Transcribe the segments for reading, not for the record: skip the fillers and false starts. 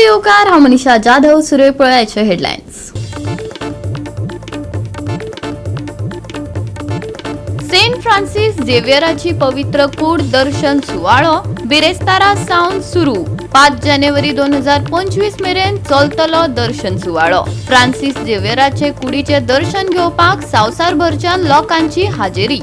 येवकार, हांव मनीषा जाधव. सुरय पळयाचे हेडलायन्स. सेंट फ्रांसिस झेवियराची पवित्र कूड दर्शन सुवाळो बिरेस्तारा सावन सुरू. 5 जानेवारी 2025 मेरेन चलतलो दर्शन सुवाळो. फ्रांसिस झेवियराचे कुडीचे दर्शन घेवपाक संवसारभरच्या लोकांची हाजेरी.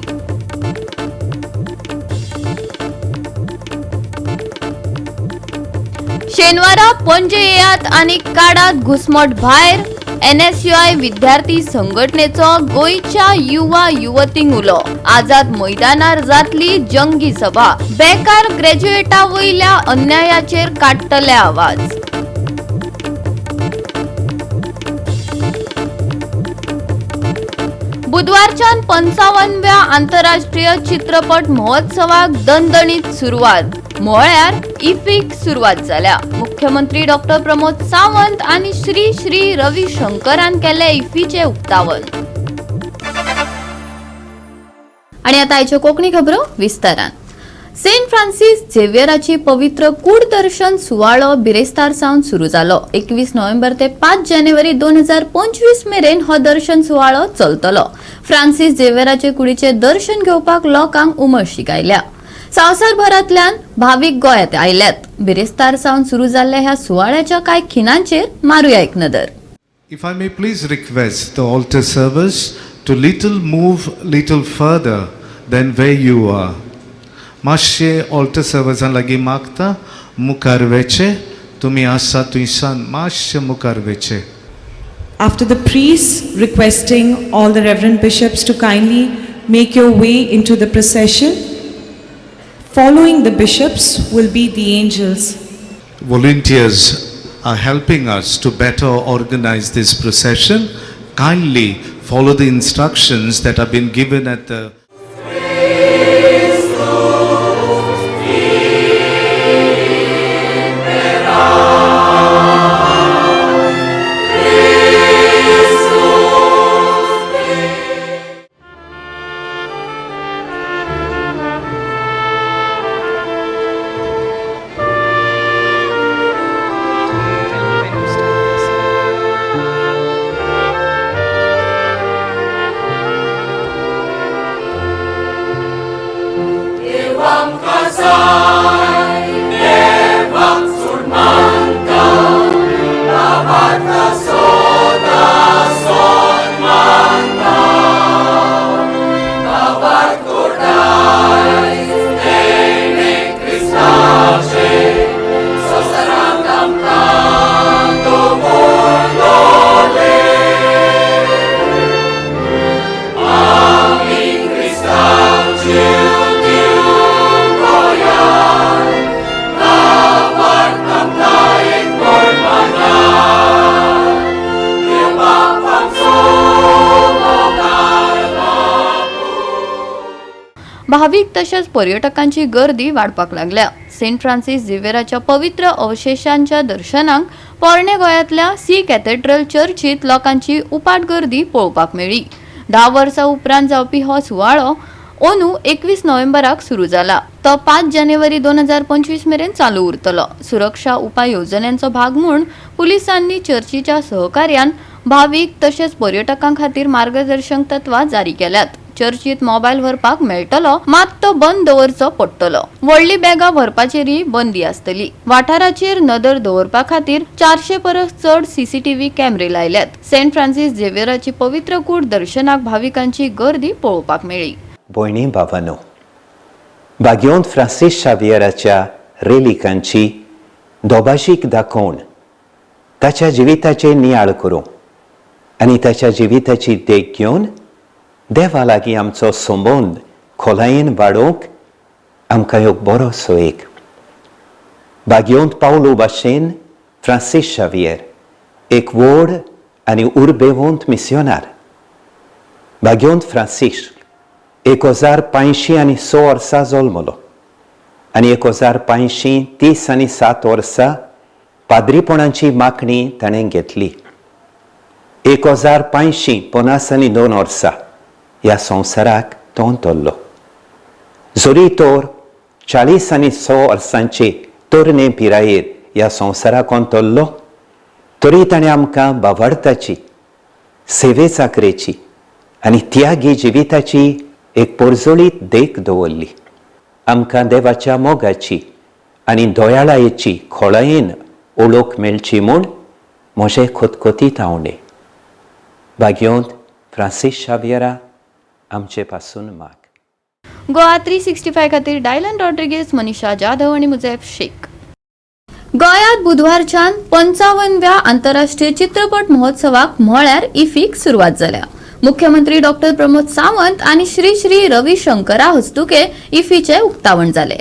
शेनवारा पणजे येयात आनी काडात घुसमट भायर. NSUI विद्यार्थी संघटनेचो गोयच्या युवा युवतींक उलो. आझाद मैदानार जातली जंगी सभा. बेकार ग्रॅज्युएटा वयल्या अन्यायाचेर काडटले आवाज. बुधवारच्यान 55व्या आंतरराष्ट्रीय चित्रपट महोत्सवाक दणदणीत सुरवात. मोळ्यार इफ्फीक सुरवात जाल्या. मुख्यमंत्री डॉक्टर प्रमोद सावंत आणि श्री रवी शंकरान केले इफ्फीचे उक्तावण. आणि आता आयच्यो कोंकणी खबरो विस्तारान. सेंट फ्रांसिस झेवियराची पवित्र कूड दर्शन सुवाळो बिरेस्तार सावन सुरू जालो. 21 नोव्हेंबर ते 5 जानेवारी 2025 मेरेन हो दर्शन सुवाळो चलतलो. फ्रांसिस झेवियराचे कुडीचे दर्शन घेवपाक लोकांक उमळशीक आयल्या. संवसारभरांतल्यान भाविक गोंयांत आयल्यात. बिरेस्तार सावन सुरू जाल्ल्या ह्या सुवाळ्याच्या कांय खिणांचेर मारूया एक नदर. If I may please request the altar servers to move little further than where you are. मातशे altar servers लागीं मागता मुखार वेचे. तुमी आसा थंयसान मातशे मुखार वेचे. After the priests requesting all the reverend bishops to kindly make your way into the procession, following the bishops will be the angels. Volunteers are helping us to better organize this procession. Kindly follow the instructions that have been given at the भाविक तसेच पर्यटकांची गर्दी वाढपाक लागल्या. Saint Francis झेवियराच्या पवित्र अवशेषांच्या दर्शनाक पोरणे गोंयांतल्या C cathedral चर्चीत लोकांची उपाट गर्दी पळोवपाक मेळ्ळी. 10 वर्सां उपरांत जावपी हो सुवाळो अंदू 21 नोव्हेंबराक सुरू जाला. तो 5 जानेवारी 2025 मेरेन चालू उरतलो. सुरक्षा उपाय येवजण्यांचो भाग म्हूण पुलिसांनी चर्चीच्या सहकार्यान भाविक तसेच पर्यटकां खातीर मार्गदर्शक तत्वां जारी केल्यात. चर्चीत मोबायल व्हरपाक मेळटलो, मात तो बंद दवरचो पडटलो. व्हडली बॅगां व्हरपाचेरय बंदी आसतली. वाठाराचेर नदर दवरपा खातीर 400 परस चड CCTV कॅमेरे लायल्यात. सेंट फ्रांसिस झेवियराची पवित्र कूड दर्शनाक भाविकांची गर्दी पळोवपाक मेळ्ळी. भयणी भावांनो, बागयोंत फ्रांसिस शावियराच्या रेलिकांची दोबाशीक दाखोवन ताच्या जिविताचे नियाळ करूं आनी ताच्या जिविताची देख घेवन देवा लागीं आमचो संबंद खोलायेन वाडोवंक आमकां एक बरो सोयेक. बागयोंत पावलो भाशेन फ्रांसिस शावियर एक व्हड आनी उर्बेवंत मिस्योनार. बागयोंत फ्रांसिस 1506 वर्सां जल्मलो आनी 1537 वर्सां पाद्रीपणाची मागणी ताणें घेतली. 1552 वर्सां ह्या संवसाराक तो तोरलो. जोरी तोर 46 वर्सांचे तरणे पिरायेर ह्या संवसाराक तोल्लो तरी ताणें आमकां बावार्थाची सेवे चाकरेची आनी त्यागी जिविताची एक पोरजोळीत देख दवरली. आमकां देवाच्या मोगाची आनी दोयाळायेची खोळयेन ओळख मेळची म्हूण म्हजें खोतखोतीत आवडे. भाग्योंत फ्रांसीस शावियरा आमचे पासून माग. गोवा 365 खातीर डायलन रॉड्रिगेज, मनीषा जाधव आणि मुझैफ शेख. गोंयांत बुधवारच्यान 55व्या आंतरराष्ट्रीय चित्रपट महोत्सवाक म्हळ्यार इफ्फीक सुरवात जाल्या. मुख्यमंत्री डॉक्टर प्रमोद सावंत आणि श्री श्री रवी शंकरा हस्तुके इफ्फीचे उक्तावण जाले.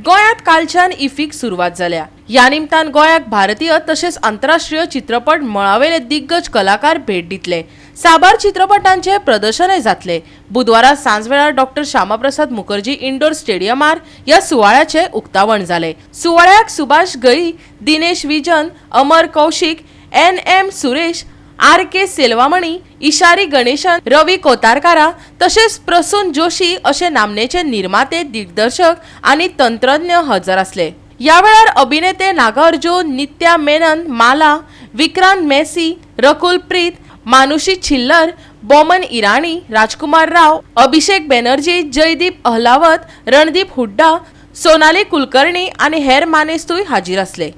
गोंयांत कालच्यान इफ्फीक सुरवात जाल्या. ह्या निमतान गोंयाक भारतीय तशेंच आंतरराष्ट्रीय चित्रपट मळावेले दिग्गज कलाकार भेट दितले. साबार चित्रपटांचे प्रदर्शनय जातले. बुधवारा सांजवेळार डॉक्टर श्यामाप्रसाद मुखर्जी इंडोर स्टेडियमार ह्या सुवाळ्याचे उक्तावण जाले. सुवाळ्याक सुभाष गई, दिनेश विजन, अमर कौशिक, NM सुरेश, RK सेल्वामणी, इशारी गणेशन, रवी कोतारकारा तशेंच प्रसून जोशी अशे नामनेचे निर्माते, दिग्दर्शक आणि तंत्रज्ञ हजर असले. या वेळार अभिनेते नागार्जुन, नित्या मेनन, माला, विक्रांत मेसी, रकुल प्रीत, मानुषी छिल्लर, बोमन इराणी, राजकुमार राव, अभिषेक बॅनर्जी, जयदीप अहलावत, रणदीप हुड्डा, सोनाली कुलकर्णी आणि हेर मानेस्तूय हाजीर असले.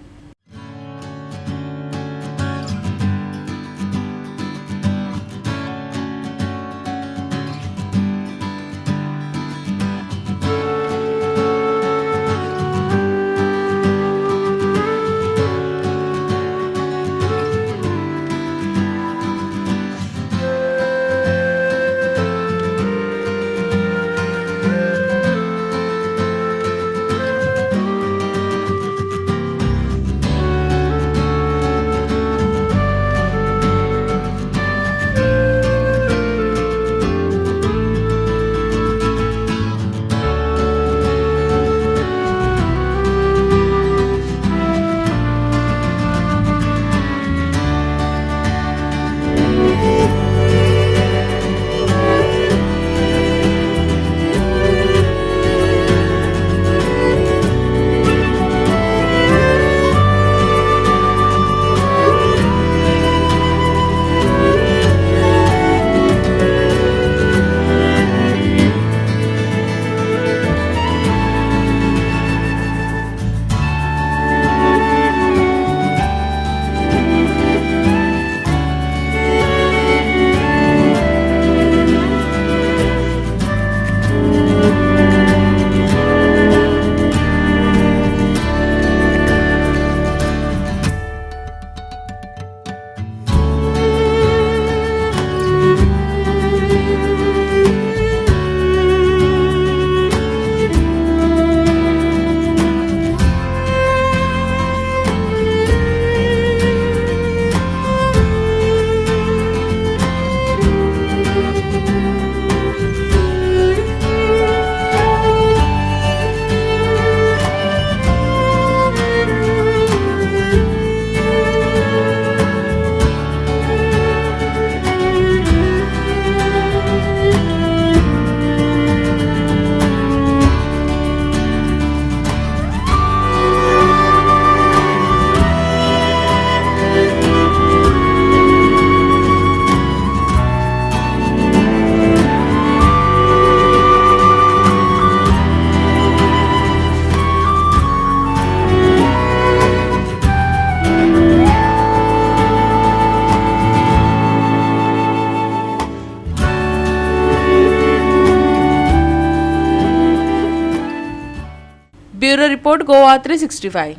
Bureau report Goa 365.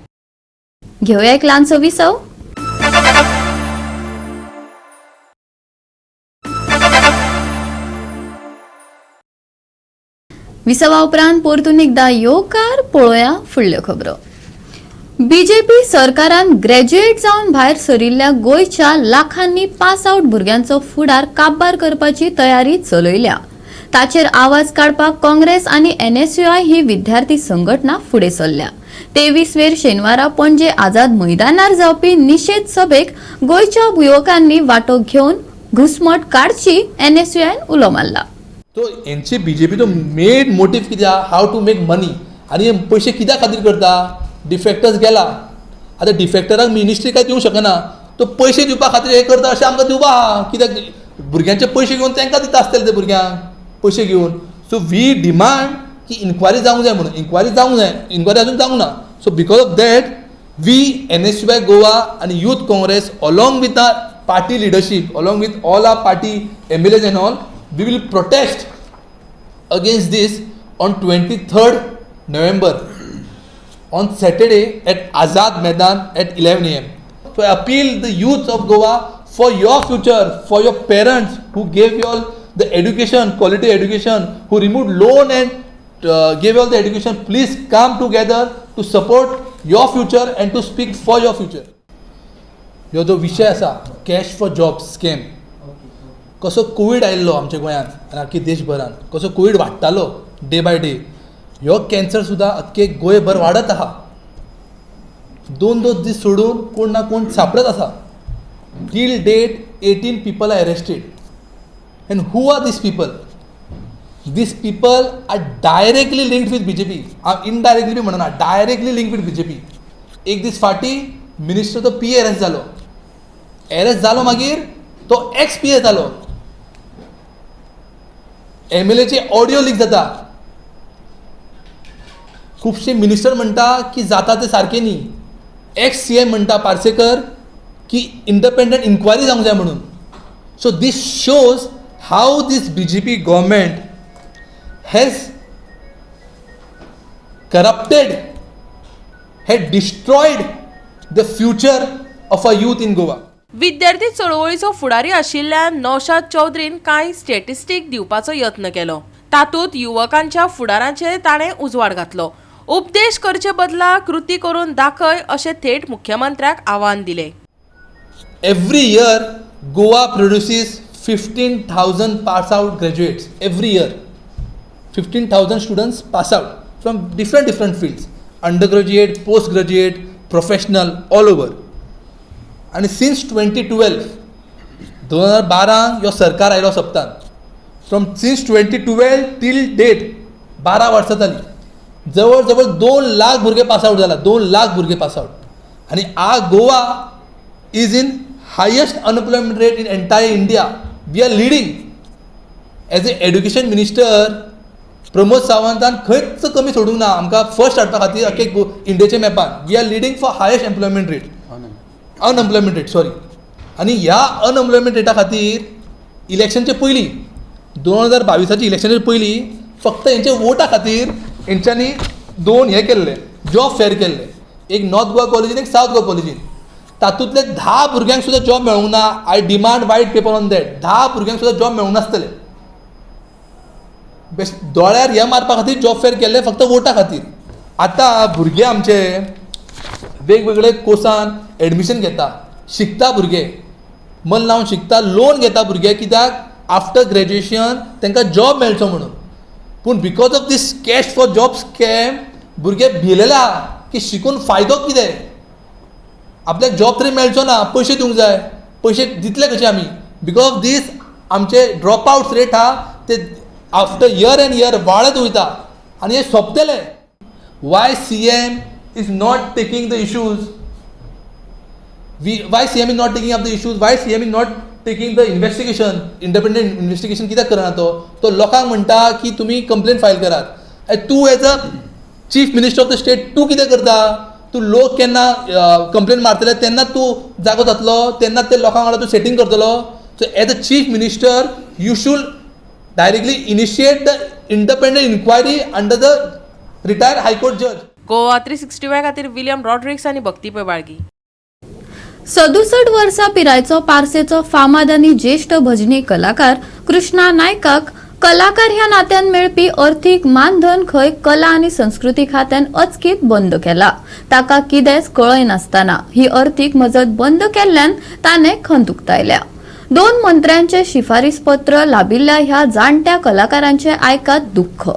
घेऊया एक लहानसो विसव. विसवा उपरांत परतून एकदा येवकार पळोवया फुडल्यो खबरो. बीजेपी सरकारान ग्रॅज्युएट जावन भायर सरिल्ल्या गोंयच्या लाखांनी पास आउट भुरग्यांचो फुडार काबार करपाची तयारी चलयल्या. ताचेर आवाज काडपाक काँग्रेस आनी NSUI ही विद्यार्थी संघटना फुडें सरल्या. 23 शेनवारा पणजे आझाद मैदानार जावपी निषेध सभेक गोंयच्या युवकांनी वांटो घेवन घुसमट काडची NSUIन उलो मारला. तो यांचे बीजेपीचो मेन मोटीव कितें हाव टू मेक मनी आनी हे पयशे कित्या खातीर करता. डिफेक्टर्स गेला आतां डिफेक्टराक मिनिस्ट्री काय दिवंक शकना, तो पयशे दिवपा खातीर हें करता अशें आमकां दिवपा आहा, कित्याक भुरग्यांचे पयशे घेवन तांकां दिता आसतले ते भुरग्यांक पयशे घेवन. सो वी डिमांड की इन्क्वायरी जावंक जाय म्हणून. इन्क्वायरी जावंक जाय, इन्क्वायरी अजून जावंक ना. So because of that we NSUI Goa आनी youth Congress along with our party leadership, along with all our party MLAs and all, we will protest against this on 23rd November on Saturday at Azad Maidan at 11 AM. So I appeal the youth of Goa, for your future, for your parents who gave you all the education, quality education, who removed loan and gave you all the education, please come together to support your future and to speak for your future. ह्यो जो विशय आसा cash for job scam, कसो Covid आयिल्लो आमच्या गोंयांत आनी आख्खी देशभरान, कसो कोवीड वाडटालो डे बाय डे, ह्यो कॅन्सर सुद्दां आख्खे गोंयभर वाडत आहा. 2 दीस सोडून कोण ना कोण सापडत आसा. Till date 18 people are arrested. And who are these people? These people are directly linked with BJP. Indirectly बी म्हणना, डायरेक्टली लिंक विथ BJP. एक दीस फाटी मिनिस्टर तो PA अरेस्ट जालो, मागीर तो ex-PA जालो. MLAचे ऑडियो लीक जाता. खुबशे मिनिस्टर म्हणटा की जाता ते सारकें न्ही. ex-CM म्हणटा पार्सेकर की इंडिपेंडंट इन्क्वायरी जावंक जाय म्हणून. So this shows how this BJP government has corrupted, had destroyed the future of our youth in Goa. विद्यार्थी चळवळीचो फुडारी आशिल्ल्यान नौशाद चौधरीन कांय स्टॅटिस्टीक दिवपाचो यत्न केलो. तातूंत युवकांच्या फुडाराचेर ताणें उजवाड घातलो. उपदेश करचे बदला कृती करून दाखय अशें थेट मुख्यमंत्र्याक आव्हान दिलें. Every year, Goa produces 15,000 pass out graduates. Every year, 15,000 students pass out from different fields, undergraduate, postgraduate, professional, all over. And since 2012 ह्यो सरकार आयलो सप्तान. since 2012 till date 12 वर्सां जाली. जवळ जवळ 2 लाख भुरगे पास आउट जाला. 2 लाख भुरगे पास आउट. आनी Goa is in highest unemployment rate in entire India. We are leading. As a education minister Pramod सावंतान खंयच कमी सोडूंक ना आमकां फर्स्ट हाडपा खातीर अख्खे इंडियेच्या मॅपान. We are leading for highest employment rate, unemployment rate sorry. आनी ह्या अनएम्प्लॉयमेंट रेटा खातीर इलेक्शनचे पयलीं 2022च्या इलेक्शनाचे पयलीं फक्त हेंचे वोटा खातीर हेंच्यांनी 2 हे केल्ले, जॉब फेअर केल्ले. एक नॉर्थ गोवा कॉलेजीन, एक सावथ गोवा कॉलेजीन. तातूंतले 10 भुरग्यांक सुद्दां जॉब मेळूंक ना. I demand white paper on that. 10 भुरग्यांक सुद्दां जॉब मेळूंक नासतले. दोळ्यार हे मारपा खातीर जॉब फेअर केल्ले फक्त वोटा खातीर. आतां भुरगे आमचे वेगवेगळे कोर्सान एडमिशन घेता, शिकता भुरगे, मन लावन शिकता, लोन घेता भुरगे, कित्याक आफ्टर ग्रॅज्युएशन तांकां जॉब मेळचो म्हणून. पूण because of this cash for job scam भुरगे भिलेले आहा की शिकून फायदो कितें. आपल्याक जॉब तरी मेळचो ना, पयशे दिवंक जाय, पयशे दितले कशे आमी. बिकॉज ऑफ दीस आमचे ड्रॉप आउट्स रेट आहा ते आफ्टर इयर एंड इयर वाडत वयता आनी हे सोंपतले. Why CM is not taking the issues? Why CM is not taking up the issues? Why CM is not taking the investigation, independent investigation? कित्याक करना तो लोकांक म्हणटा की तुमी कंप्लेन फायल करात. तूं age a chief minister of the state तूं कितें करता? तूं लोक केन्ना कंप्लेन मारतले तेन्ना तूं जागो जातलो, तेन्ना ते लोकांक वांगडा तूं सेटींग करतलो. So as a chief minister you should directly initiate the independent inquiry under the retired high court जज. गोवा 365 खातीर विलियम रॉड्रिक्स आनी भक्ती पै बाळगी. 67 वर्सां पिरायेचो पार्सेचो फामाद आनी ज्येष्ठ भजनी कलाकार कृष्णा नायकाक कलाकार ह्या नात्यान मेळपी अर्थीक मानधन खंय कला आनी संस्कृती खात्यान अचकीत बंद केला. ताका कितेंच कळय नासतना ही अर्थीक मजत बंद केल्ल्यान ताणें खंत उक्तायल्या. 2 मंत्र्यांचे शिफारीस पत्र लाभिल्ल्या ह्या जाणट्या कलाकारांचे आयकात दुःख.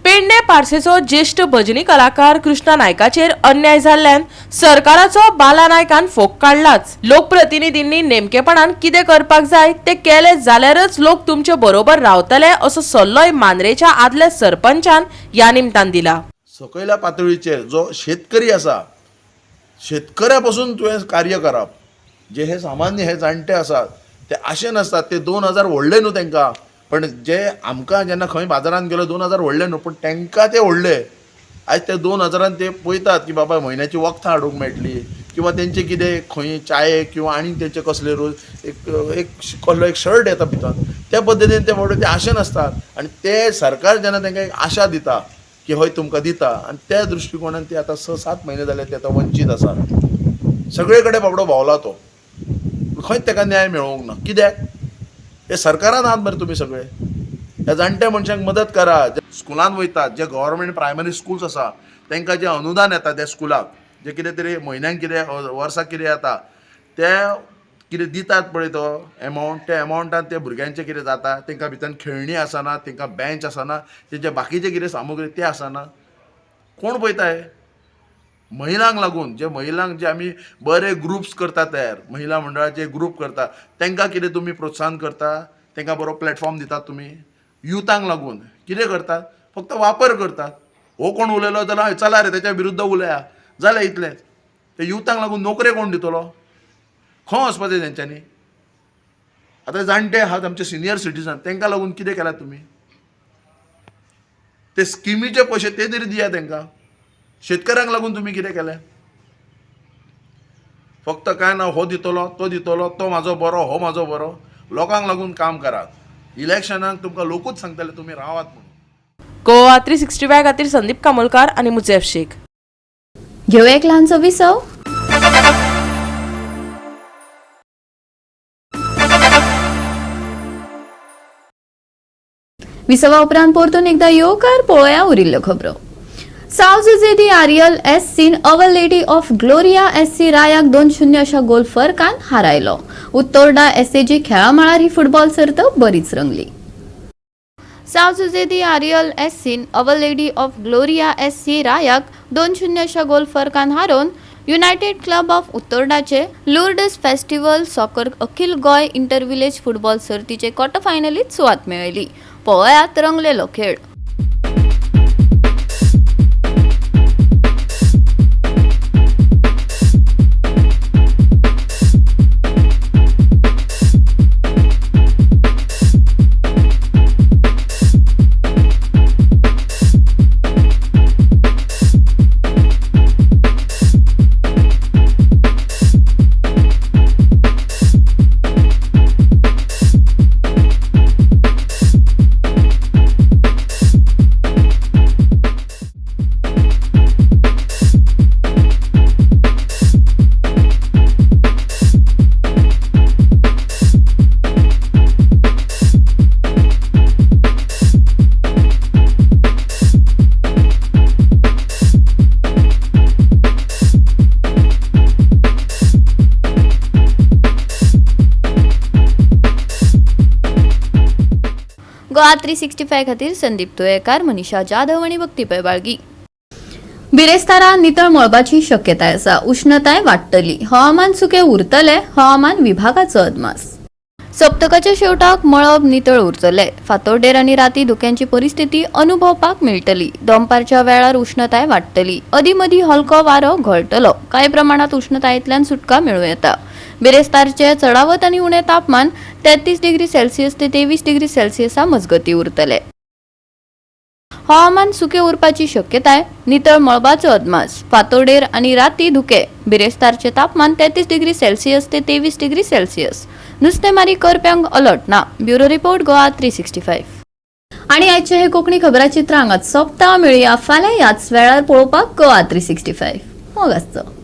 पेडणे पार्सेचो ज्येष्ठ भजनी कलाकार कृष्णा नायकाचेर अन्याय जाल्ल्यान सरकाराचो बाला नायकान फोग काडलाच. लोकप्रतिनिधींनी नेमकेपणान कितें करपाक जाय ते केले जाल्यारच लोक तुमचे बरोबर रावतले असो सल्लोय मांद्रेच्या आदल्या सरपंचान ह्या निमतान दिला. सकयल्या पातळीचेर जो शेतकरी आसा शेतकऱ्या पासून तुवें कार्य करप. जे हे सामान्य हे जाणटे आसात ते आशेन आसतात, ते 2000 व्हडले न्हू तांकां, पण जे आमकां जेन्ना खंय बाजारांत गेलो 2000 व्हडले न्हू, पण तांकां ते व्हडले. आयज ते 2000 ते पळयतात की बाबा म्हयन्याची वखदां हाडूंक मेळटली, किंवा तेंचे कितें खंय चायेक किंवा आनी तेंचे कसले रोज कसलो एक शर्ट येता भितर, त्या पद्दतीन ते व्हडले ते आशेन आसतात. आनी ते सरकार जेन्ना तांकां एक आशा दिता की हय तुमकां दिता, आनी त्या दृश्टिकोनान ते आतां 6-7 म्हयने जाले ते आतां वंचीत आसात. सगळे कडेन बाबडो भोंवला तो, खंयच ताका न्याय मेळोवंक ना. कित्याक? हे सरकारान आहात मरे तुमी सगळे. ह्या जाणट्या मनशांक मदत करा. जे स्कुलांत वयतात, जे गव्हर्मेंट प्रायमरी स्कुल्स आसा तांकां जे अनुदान येता त्या स्कुलाक, जे कितें तरी म्हयन्याक कितें वर्साक कितें येता ते कितें दितात पळय तो एमावंट, त्या एमावंटान ते भुरग्यांचें कितें जाता, तांकां भितर खेळणी आसना, तांकां बेंच आसना, तेंचे बाकीचे कितें सामुग्री ते आसना. कोण पळयताय? महिलांक लागून, जे महिलांक जे आमी बरे ग्रुप्स करता तयार, महिला मंडळाचे ग्रूप करता, तांकां कितें तुमी प्रोत्साहन करता, तांकां बरो प्लॅटफॉर्म दितात तुमी. युथांक लागून कितें करतात? फक्त वापर करतात. हो कोण उलयलो जाल्यार चला रे तेच्या विरुद्ध उलया, जालें इतलेंच. ते युथांक लागून नोकऱ्यो कोण दितलो? खंय वचपाचें तेंच्यांनी? आतां जाणटे आहात आमचे सिनियर सिटीजन, तांकां लागून कितें केलां तुमी? ते स्किमीचे पयशे ते तरी दिया तांकां. शेतकऱ्यांक लागून तुमी कितें केलें? फक्त काय ना, हो दितलो, तो म्हाजो बरो, हो म्हाजो बरो. लोकांक लागून काम करात. इलेक्शनाक तुमकां लोकूच सांगतले तुमी रावात म्हणून. गोवा 365 खातीर संदीप कामोलकार आनी मुजेफ शेख. घेऊया एक ल्हानसो विसव. विसवा उपरांत परतून एकदा येवकार पळोवया उरिल्ल्यो खबरो. Sao Jose Areal SC. Our lady of Gloria SC. रायाक 2-0 अशा गोल फरकान हारायलो. उत्तोर्डा एस.ए.जी. खेळामाळार ही फुटबॉल सर्त बरीच रंगली. Sao Jose Areal SC. Our lady of Gloria SC. रायाक 2-0 अशा गोल फरकान हारोवन युनायटेड क्लब ऑफ उत्तोर्डाचे लुर्डस फेस्टिवल सॉकर अखिल गोय इंटर विलेज फुटबॉल सर्तीचे क्वार्टर फायनलीत सुवात मेळयली. पळयात रंगलेलो खेळ. गोवा 365 खातीर संदीप तुयेकार, मनीषा जाधव आणि भक्तीपय बाळगी. बिरेस्तारा नितळ मळबाची शक्यताय आसा. उष्णताय वाडटली. हवामान सुके उरतले, हवामान विभागाचो अदमास. सप्तकाच्या शेवटाक मळब नितळ उरतले. फातोर्डेर आनी राती धुक्यांची परिस्थिती अनुभवपाक मेळटली. दनपारच्या वेळार उष्णताय वाडटली. अदीमदी हलको वारो घोळटलो. कांय प्रमाणात उष्णतायेंतल्यान सुटका मेळूं येता. बिरेस्तारचे चडावत आनी उणे तापमान 33 डिग्री सेल्सियस ते 23 डिग्री सेल्सियसा मजगती उरतले. हवामान सुके उरपाची शक्यताय. नितळ मळबाचो अदमास. फातोर्डेर आनी राती धुके. बिरेस्तारचे तापमान 33 डिग्री सेल्सियस ते 23 डिग्री सेल्सियस. नुस्तेमारी करप्यांक अलर्ट ना. Bureau report Goa 365. आणि आजचे हे कोकणी खबराचित्र हांगाच सोंपता. मेळुया फाल्यां ह्याच वेळार पळोवपाक गोवा 365. मोग आसचो.